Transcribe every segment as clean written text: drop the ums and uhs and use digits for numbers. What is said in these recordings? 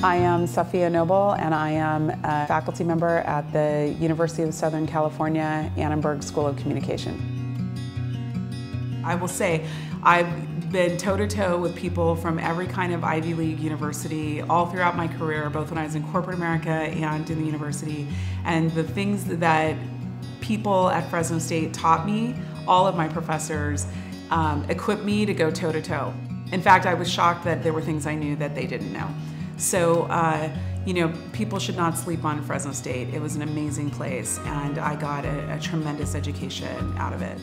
I am Safiya Noble, and I am a faculty member at the University of Southern California, Annenberg School of Communication. I will say, I've been toe-to-toe with people from every kind of Ivy League university all throughout my career, both when I was in corporate America and in the university. And the things that people at Fresno State taught me, all of my professors, equipped me to go toe-to-toe. In fact, I was shocked that there were things I knew that they didn't know. So, you know, people should not sleep on Fresno State. It was an amazing place, and I got a tremendous education out of it.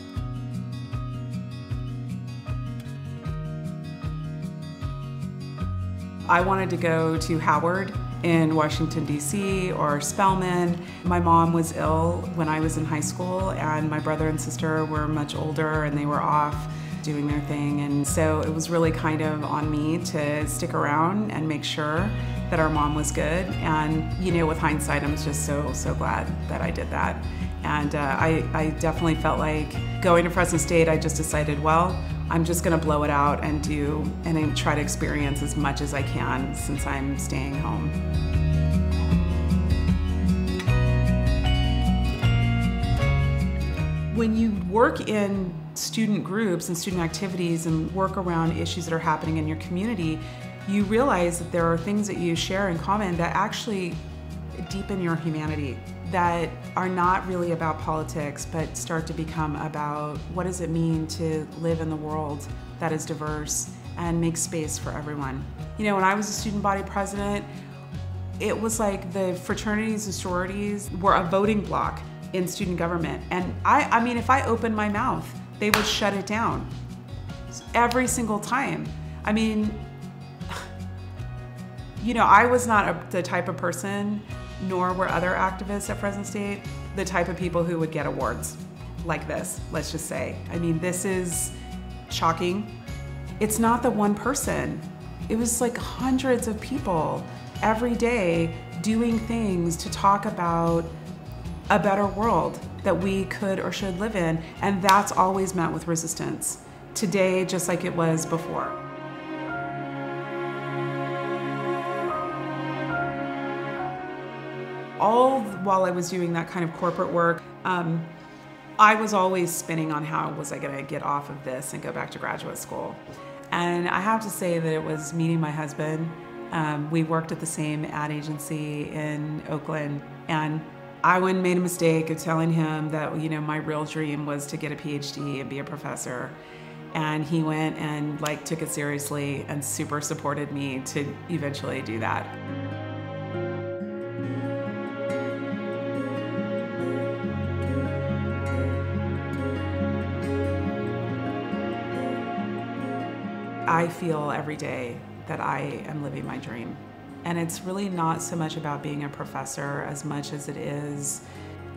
I wanted to go to Howard in Washington, D.C., or Spelman. My mom was ill when I was in high school, and my brother and sister were much older, and they were off doing their thing, and so it was really kind of on me to stick around and make sure that our mom was good. And you know, with hindsight, I'm just so glad that I did that. And I definitely felt like going to Fresno State, I just decided, well, I'm just gonna blow it out and try to experience as much as I can since I'm staying home. When you work in student groups and student activities and work around issues that are happening in your community, you realize that there are things that you share in common that actually deepen your humanity, that are not really about politics, but start to become about what does it mean to live in the world that is diverse and make space for everyone. You know, when I was a student body president, it was like the fraternities and sororities were a voting bloc in student government. And I mean, if I opened my mouth, they would shut it down every single time. I mean, you know, I was not the type of person, nor were other activists at Fresno State, the type of people who would get awards like this, let's just say. I mean, this is shocking. It's not the one person. It was like hundreds of people every day doing things to talk about a better world that we could or should live in, and that's always met with resistance. Today, just like it was before. All while I was doing that kind of corporate work, I was always spinning on how was I gonna get off of this and go back to graduate school. And I have to say that it was meeting my husband. We worked at the same ad agency in Oakland, and I went and made a mistake of telling him that, you know, my real dream was to get a PhD and be a professor. And he went and took it seriously and super supported me to eventually do that. I feel every day that I am living my dream. And it's really not so much about being a professor as much as it is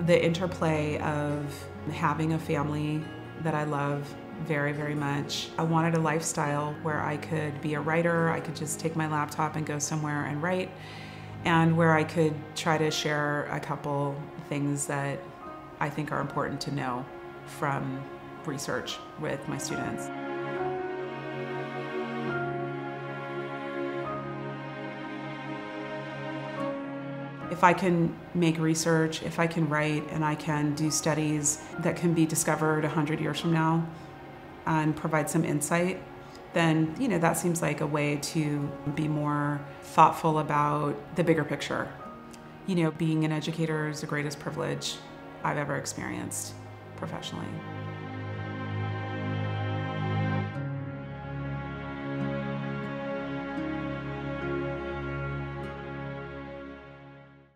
the interplay of having a family that I love very, very much. I wanted a lifestyle where I could be a writer, I could just take my laptop and go somewhere and write, and where I could try to share a couple things that I think are important to know from research with my students. If I can make research, if I can write, and I can do studies that can be discovered 100 years from now and provide some insight, then, you know, that seems like a way to be more thoughtful about the bigger picture. You know, being an educator is the greatest privilege I've ever experienced professionally.